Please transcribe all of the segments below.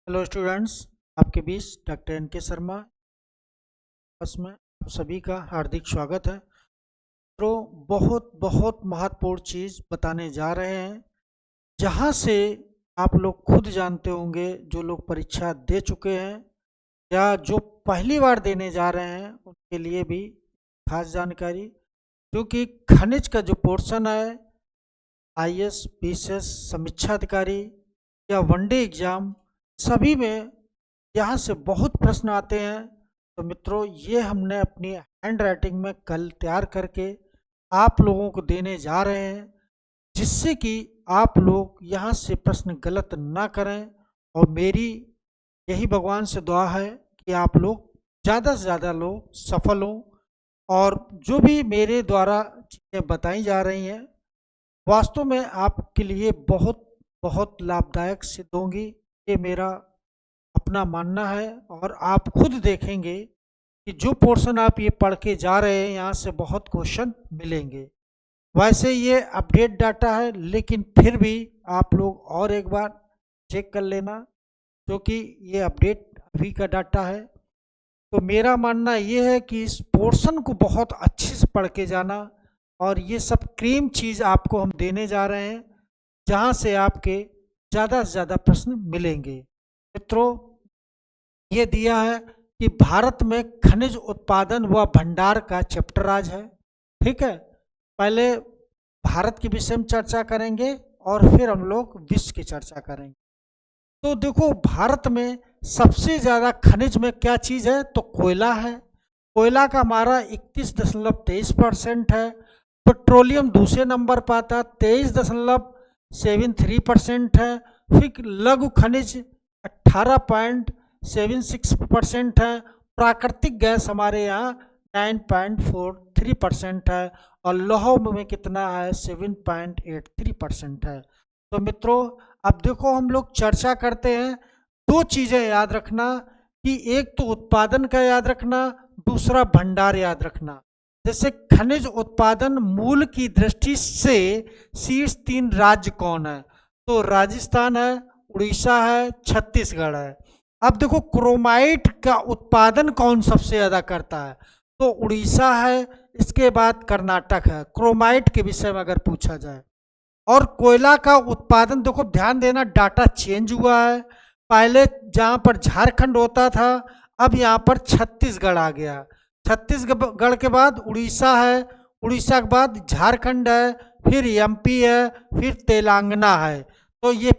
Hello students, आपके बीच doctor N के शर्मा बस में आप सभी का हार्दिक स्वागत है। तो बहुत बहुत महत्वपूर्ण चीज़ बताने जा रहे हैं, जहां से आप लोग खुद जानते होंगे, जो लोग परीक्षा दे चुके हैं या जो पहली बार देने जा रहे हैं उनके लिए भी खास जानकारी। क्योंकि खनिज का जो पोर्शन है, आईएएस पीसीएस समीक्षा अधिकारी या वनडे एग्जाम, सभी में यहाँ से बहुत प्रश्न आते हैं। तो मित्रों, ये हमने अपनी हैंड राइटिंग में कल तैयार करके आप लोगों को देने जा रहे हैं, जिससे कि आप लोग यहाँ से प्रश्न गलत ना करें। और मेरी यही भगवान से दुआ है कि आप लोग ज़्यादा से ज़्यादा लोग सफल हों, और जो भी मेरे द्वारा चीज़ें बताई जा रही हैं वास्तव में आपके लिए बहुत बहुत लाभदायक सिद्ध होंगी। ये मेरा अपना मानना है, और आप खुद देखेंगे कि जो पोर्शन आप ये पढ़ के जा रहे हैं यहाँ से बहुत क्वेश्चन मिलेंगे। वैसे ये अपडेट डाटा है, लेकिन फिर भी आप लोग और एक बार चेक कर लेना, क्योंकि ये अपडेट अभी का डाटा है। तो मेरा मानना ये है कि इस पोर्शन को बहुत अच्छे से पढ़ के जाना, और ये सब क्रीम चीज़ आपको हम देने जा रहे हैं, जहाँ से आपके ज़्यादा से ज़्यादा प्रश्न मिलेंगे। मित्रों, ये दिया है कि भारत में खनिज उत्पादन व भंडार का चैप्टर आज है। ठीक है, पहले भारत के विषय में चर्चा करेंगे और फिर हम लोग विश्व की चर्चा करेंगे। तो देखो, भारत में सबसे ज़्यादा खनिज में क्या चीज़ है, तो कोयला है। कोयला का हमारा 31.23% है। पेट्रोलियम दूसरे नंबर पर आता, 23.73% है। फिर लघु खनिज 18.76% है। प्राकृतिक गैस हमारे यहाँ 9.43% है, और लौह में कितना है, 7.83% है। तो मित्रों, अब देखो हम लोग चर्चा करते हैं। दो चीज़ें याद रखना, कि एक तो उत्पादन का याद रखना, दूसरा भंडार याद रखना। जैसे खनिज उत्पादन मूल की दृष्टि से शीर्ष 3 राज्य कौन है, तो राजस्थान है, उड़ीसा है, छत्तीसगढ़ है। अब देखो, क्रोमाइट का उत्पादन कौन सबसे ज़्यादा करता है, तो उड़ीसा है, इसके बाद कर्नाटक है, क्रोमाइट के विषय में अगर पूछा जाए। और कोयला का उत्पादन, देखो ध्यान देना, डाटा चेंज हुआ है। पहले जहाँ पर झारखंड होता था, अब यहाँ पर छत्तीसगढ़ आ गया। छत्तीसगढ़ के बाद उड़ीसा है, उड़ीसा के बाद झारखंड है, फिर एमपी है, फिर तेलंगाना है। तो ये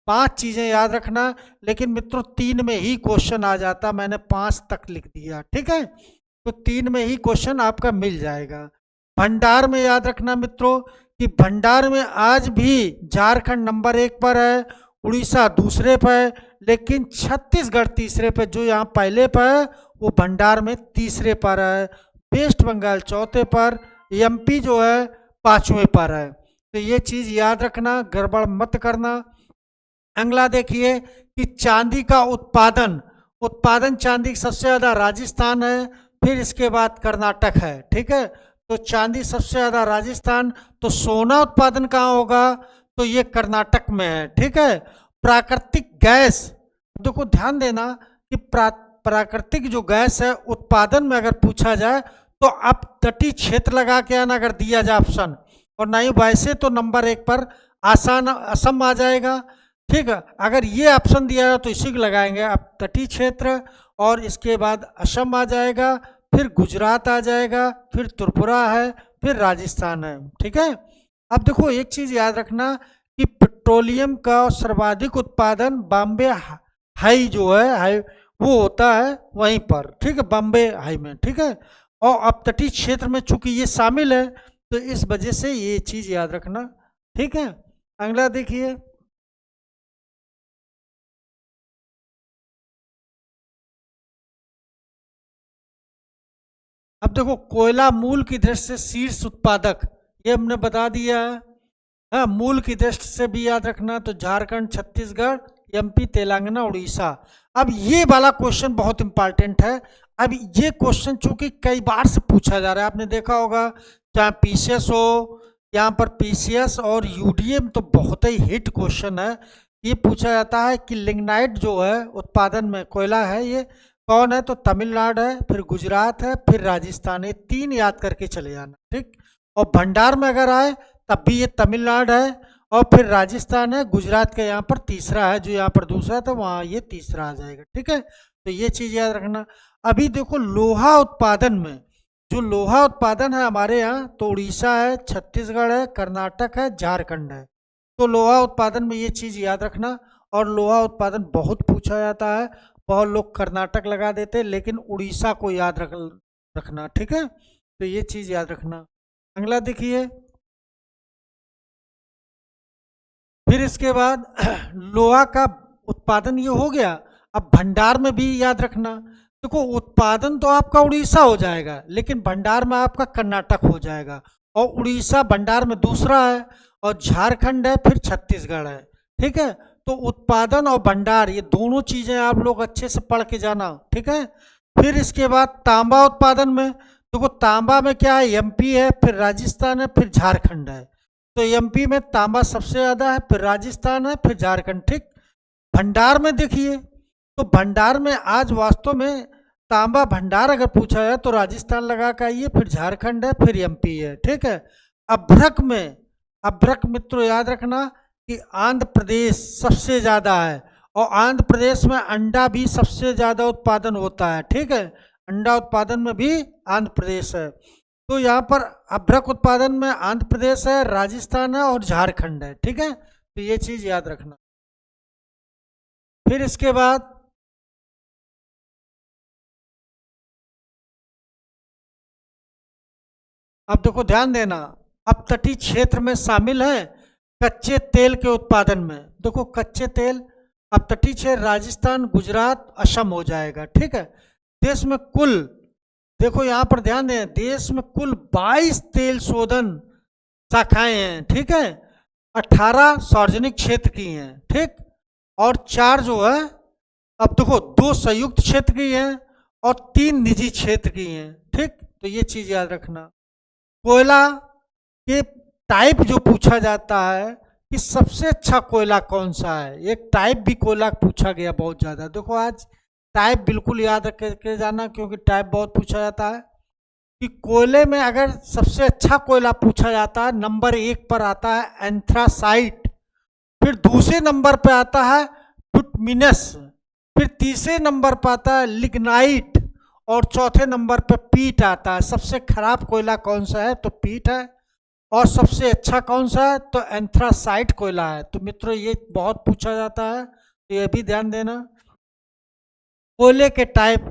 5 चीज़ें याद रखना। लेकिन मित्रों, 3 में ही क्वेश्चन आ जाता, मैंने 5 तक लिख दिया। ठीक है, तो 3 में ही क्वेश्चन आपका मिल जाएगा। भंडार में याद रखना मित्रों, कि भंडार में आज भी झारखंड नंबर 1 पर है, उड़ीसा दूसरे पर है, लेकिन छत्तीसगढ़ तीसरे पर, जो यहाँ पहले पर है वो भंडार में तीसरे पर है। वेस्ट बंगाल चौथे पर, एमपी जो है 5वें पर है। तो ये चीज़ याद रखना, गड़बड़ मत करना। अगला देखिए कि चांदी का उत्पादन चांदी सबसे ज़्यादा राजस्थान है, फिर इसके बाद कर्नाटक है। ठीक है, तो चांदी सबसे ज़्यादा राजस्थान। तो सोना उत्पादन कहाँ होगा, तो ये कर्नाटक में है। ठीक है, प्राकृतिक गैस, देखो ध्यान देना कि प्राकृतिक जो गैस है उत्पादन में अगर पूछा जाए, तो आप तटीय क्षेत्र लगा के आना अगर दिया जाए ऑप्शन, और नहीं वैसे तो नंबर 1 पर आसान असम आ जाएगा। ठीक है, अगर ये ऑप्शन दिया जाए तो इसी को लगाएंगे आप, तटीय क्षेत्र, और इसके बाद असम आ जाएगा, फिर गुजरात आ जाएगा, फिर त्रिपुरा है, फिर राजस्थान है। ठीक है, अब देखो एक चीज़ याद रखना कि पेट्रोलियम का सर्वाधिक उत्पादन बॉम्बे हाई जो है, हाई वो होता है वहीं पर। ठीक है, बॉम्बे हाई में। ठीक है, और अब तटीय क्षेत्र में चूंकि ये शामिल है, तो इस वजह से ये चीज़ याद रखना। ठीक है, अगला देखिए, अब देखो कोयला मूल की दृष्टि से शीर्ष उत्पादक, ये हमने बता दिया है। हाँ, मूल की दृष्टि से भी याद रखना, तो झारखंड, छत्तीसगढ़, एमपी, तेलंगाना, उड़ीसा। अब ये वाला क्वेश्चन बहुत इंपॉर्टेंट है। अब ये क्वेश्चन चूंकि कई बार से पूछा जा रहा है, आपने देखा होगा, चाहे पीसीएस हो, यहाँ पर पीसीएस और यूडीएम तो बहुत ही हिट क्वेश्चन है। ये पूछा जाता है कि लिग्नाइट जो है उत्पादन में कोयला है ये कौन है, तो तमिलनाडु है, फिर गुजरात है, फिर राजस्थान है। 3 याद करके चले जाना, ठीक। और भंडार में अगर आए तब भी ये तमिलनाडु है, और फिर राजस्थान है, गुजरात का यहाँ पर तीसरा है, जो यहाँ पर दूसरा था वहाँ ये तीसरा आ जाएगा, ठीक है। तो ये चीज़ याद रखना। अभी देखो लोहा उत्पादन में, जो लोहा उत्पादन है हमारे यहाँ, तो उड़ीसा है, छत्तीसगढ़ है, कर्नाटक है, झारखंड है। तो लोहा उत्पादन में ये चीज़ याद रखना। और लोहा उत्पादन बहुत पूछा जाता है, बहुत लोग कर्नाटक लगा देते, लेकिन उड़ीसा को याद रखना, ठीक है। तो ये चीज़ याद रखना। अगला देखिए, फिर इसके बाद लोहा का उत्पादन ये हो गया। अब भंडार में भी याद रखना। देखो उत्पादन तो आपका उड़ीसा हो जाएगा, लेकिन भंडार में आपका कर्नाटक हो जाएगा, और उड़ीसा भंडार में दूसरा है, और झारखंड है, फिर छत्तीसगढ़ है, ठीक है। तो उत्पादन और भंडार ये दोनों चीज़ें आप लोग अच्छे से पढ़ के जाना, ठीक है। फिर इसके बाद तांबा उत्पादन में, देखो तांबा में क्या है, एमपी है, फिर राजस्थान है, फिर झारखंड है। तो एमपी में तांबा सबसे ज़्यादा है, फिर राजस्थान है, फिर झारखंड, ठीक। भंडार में देखिए, तो भंडार में आज वास्तव में तांबा भंडार अगर पूछा जाए तो राजस्थान लगा के आइए, फिर झारखंड है, फिर एमपी है, ठीक है। अभ्रक में, अभ्रक मित्रों याद रखना कि आंध्र प्रदेश सबसे ज़्यादा है, और आंध्र प्रदेश में अंडा भी सबसे ज़्यादा उत्पादन होता है, ठीक है। अंडा उत्पादन में भी आंध्र प्रदेश है। तो यहाँ पर अभ्रक उत्पादन में आंध्र प्रदेश है, राजस्थान है, और झारखंड है, ठीक है। तो ये चीज़ याद रखना। फिर इसके बाद अब देखो ध्यान देना, अब तटीय क्षेत्र में शामिल है कच्चे तेल के उत्पादन में। देखो कच्चे तेल, अब तटीय क्षेत्र राजस्थान, गुजरात, असम हो जाएगा, ठीक है। देश में कुल, देखो यहाँ पर ध्यान दें, देश में कुल 22 तेल शोधन शाखाएं हैं, ठीक है। 18 सार्वजनिक क्षेत्र की हैं, ठीक, और 4 जो है, अब देखो 2 संयुक्त क्षेत्र की हैं और 3 निजी क्षेत्र की हैं, ठीक। तो ये चीज़ याद रखना। कोयला के टाइप जो पूछा जाता है कि सबसे अच्छा कोयला कौन सा है, एक टाइप भी कोयला पूछा गया बहुत ज़्यादा। देखो आज टाइप बिल्कुल याद रख के जाना, क्योंकि टाइप बहुत पूछा जाता है। कि कोयले में अगर सबसे अच्छा कोयला पूछा जाता है, नंबर 1 पर आता है एंथ्रासाइट, फिर दूसरे नंबर पर आता है बिटुमिनस, फिर तीसरे नंबर पर आता है लिग्नाइट, और चौथे नंबर पर पीट आता है। सबसे खराब कोयला कौन सा है, तो पीट है, और सबसे अच्छा कौन सा है, तो एंथ्रासाइट कोयला है। तो मित्रों ये बहुत पूछा जाता है, तो ये भी ध्यान देना। कोयले के टाइप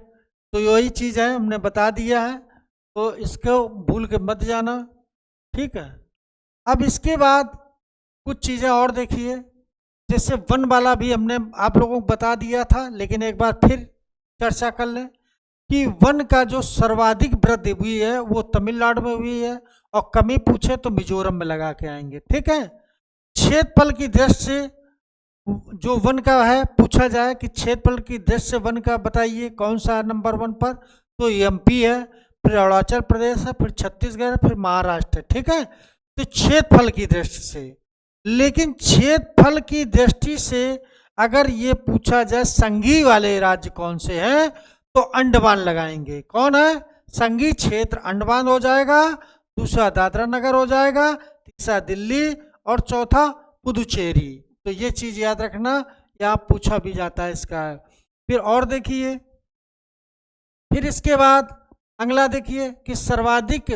तो यही चीज़ है, हमने बता दिया है, तो इसको भूल के मत जाना, ठीक है। अब इसके बाद कुछ चीज़ें और देखिए, जैसे वन वाला भी हमने आप लोगों को बता दिया था, लेकिन एक बार फिर चर्चा कर लें कि वन का जो सर्वाधिक वृद्धि हुई है वो तमिलनाडु में हुई है, और कमी पूछे तो मिजोरम में लगा के आएंगे, ठीक है। क्षेत्रफल की दृष्टि से जो वन का है पूछा जाए कि क्षेत्रफल की दृष्टि से वन का बताइए कौन सा है नंबर 1 पर, तो एमपी है, फिर अरुणाचल प्रदेश है, फिर छत्तीसगढ़ है, फिर महाराष्ट्र है, ठीक है। तो क्षेत्रफल की दृष्टि से, लेकिन क्षेत्रफल की दृष्टि से अगर ये पूछा जाए संघीय वाले राज्य कौन से हैं, तो अंडमान लगाएंगे। कौन है, संघीय क्षेत्र अंडमान हो जाएगा, दूसरा दादरा नगर हो जाएगा, तीसरा दिल्ली, और चौथा पुदुचेरी। तो ये चीज़ याद रखना, यहाँ पूछा भी जाता है इसका। फिर और देखिए, फिर इसके बाद अगला देखिए कि सर्वाधिक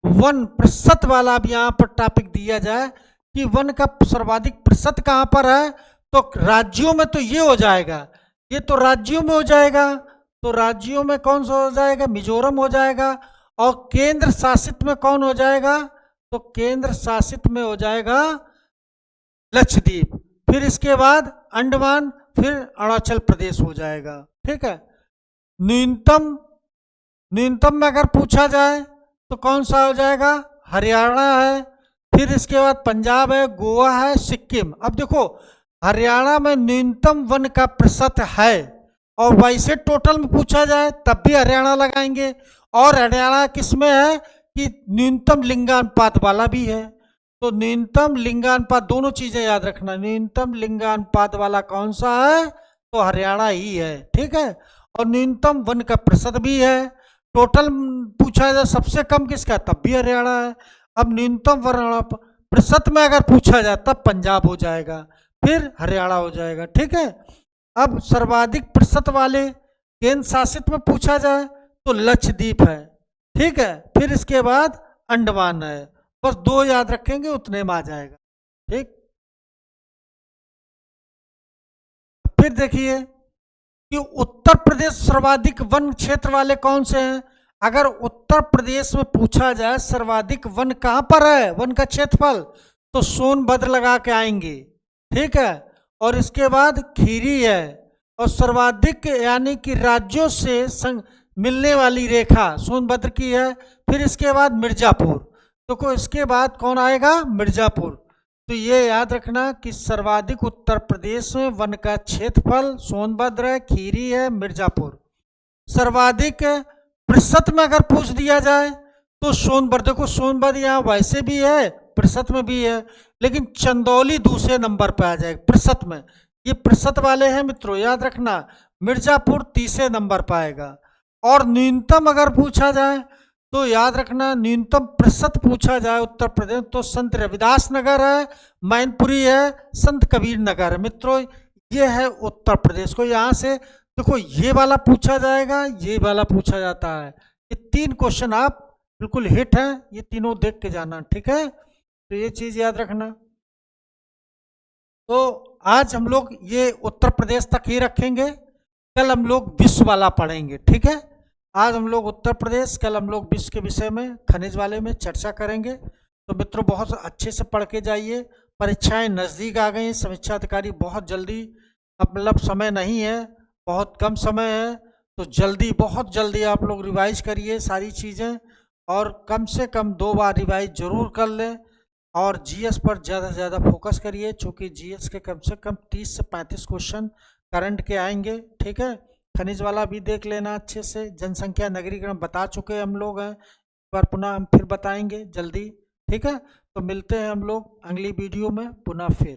वन प्रतिशत वाला भी यहाँ पर टॉपिक दिया जाए कि वन का सर्वाधिक प्रतिशत कहाँ पर है, तो राज्यों में तो ये हो जाएगा, ये तो राज्यों में हो जाएगा, तो राज्यों में कौन सा हो जाएगा, मिजोरम हो जाएगा, और केंद्र शासित में कौन हो जाएगा, तो केंद्र शासित में हो जाएगा लक्षद्वीप, फिर इसके बाद अंडमान, फिर अरुणाचल प्रदेश हो जाएगा, ठीक है। न्यूनतम, न्यूनतम में अगर पूछा जाए तो कौन सा हो जाएगा, हरियाणा है, फिर इसके बाद पंजाब है, गोवा है, सिक्किम। अब देखो हरियाणा में न्यूनतम वन का प्रतिशत है, और वैसे टोटल में पूछा जाए तब भी हरियाणा लगाएंगे, और हरियाणा किस में है कि न्यूनतम लिंगानुपात वाला भी है। तो न्यूनतम लिंगानुपात, दोनों चीजें याद रखना, न्यूनतम लिंगानुपात वाला कौन सा है, तो हरियाणा ही है, ठीक है। और न्यूनतम वन का प्रतिशत भी है। टोटल पूछा जाए सबसे कम किसका, तब भी हरियाणा है। अब न्यूनतम वन प्रतिशत में अगर पूछा जाए तब पंजाब हो जाएगा, फिर हरियाणा हो जाएगा, ठीक है। अब सर्वाधिक प्रतिशत वाले केंद्र शासित में पूछा जाए तो लक्षद्वीप है, ठीक है। फिर इसके बाद अंडमान है। बस दो याद रखेंगे, उतने में आ जाएगा, ठीक। फिर देखिए कि उत्तर प्रदेश सर्वाधिक वन क्षेत्र वाले कौन से हैं। अगर उत्तर प्रदेश में पूछा जाए सर्वाधिक वन कहां पर है, वन का क्षेत्रफल, तो सोनभद्र लगा के आएंगे, ठीक है। और इसके बाद खीरी है। और सर्वाधिक यानी कि राज्यों से मिलने वाली रेखा सोनभद्र की है। फिर इसके बाद मिर्जापुर, तो इसके बाद कौन आएगा, मिर्जापुर। तो ये याद रखना कि सर्वाधिक उत्तर प्रदेश में वन का क्षेत्रफल सोनभद्र है, खीरी है, मिर्जापुर। सर्वाधिक प्रतिशत में अगर पूछ दिया जाए तो सोनभद्र, देखो सोनभद्र यहाँ वैसे भी है, प्रतिशत में भी है, लेकिन चंदौली दूसरे नंबर पर आ जाएगा प्रतिशत में। ये प्रतिशत वाले हैं मित्रों, याद रखना। मिर्जापुर तीसरे नंबर पर आएगा। और न्यूनतम अगर पूछा जाए तो याद रखना, न्यूनतम प्रतिशत पूछा जाए उत्तर प्रदेश तो संत रविदास नगर है, मैनपुरी है, संत कबीर नगर है। मित्रों ये है उत्तर प्रदेश को। यहाँ से देखो ये वाला पूछा जाएगा, ये वाला पूछा जाता है। ये तीन क्वेश्चन आप बिल्कुल हिट हैं, ये तीनों देख के जाना, ठीक है। तो ये चीज याद रखना। तो आज हम लोग ये उत्तर प्रदेश तक ही रखेंगे, कल हम लोग विश्व वाला पढ़ेंगे, ठीक है। आज हम लोग उत्तर प्रदेश, कल हम लोग विश्व के विषय में खनिज वाले में चर्चा करेंगे। तो मित्रों बहुत अच्छे से पढ़ के जाइए, परीक्षाएं नज़दीक आ गई, समीक्षा अधिकारी बहुत जल्दी, अब मतलब समय नहीं है, बहुत कम समय है, तो जल्दी बहुत जल्दी आप लोग रिवाइज करिए सारी चीज़ें, और कम से कम 2 बार रिवाइज जरूर कर लें। और जीएस पर ज़्यादा से ज़्यादा फोकस करिए, चूँकि जीएस के कम से कम 30 से 35 क्वेश्चन करंट के आएंगे, ठीक है। खनिज वाला भी देख लेना अच्छे से। जनसंख्या नगरीकरण बता चुके हम लोग हैं, एक बार पुनः हम फिर बताएंगे जल्दी, ठीक है। तो मिलते हैं हम लोग अगली वीडियो में पुनः फिर।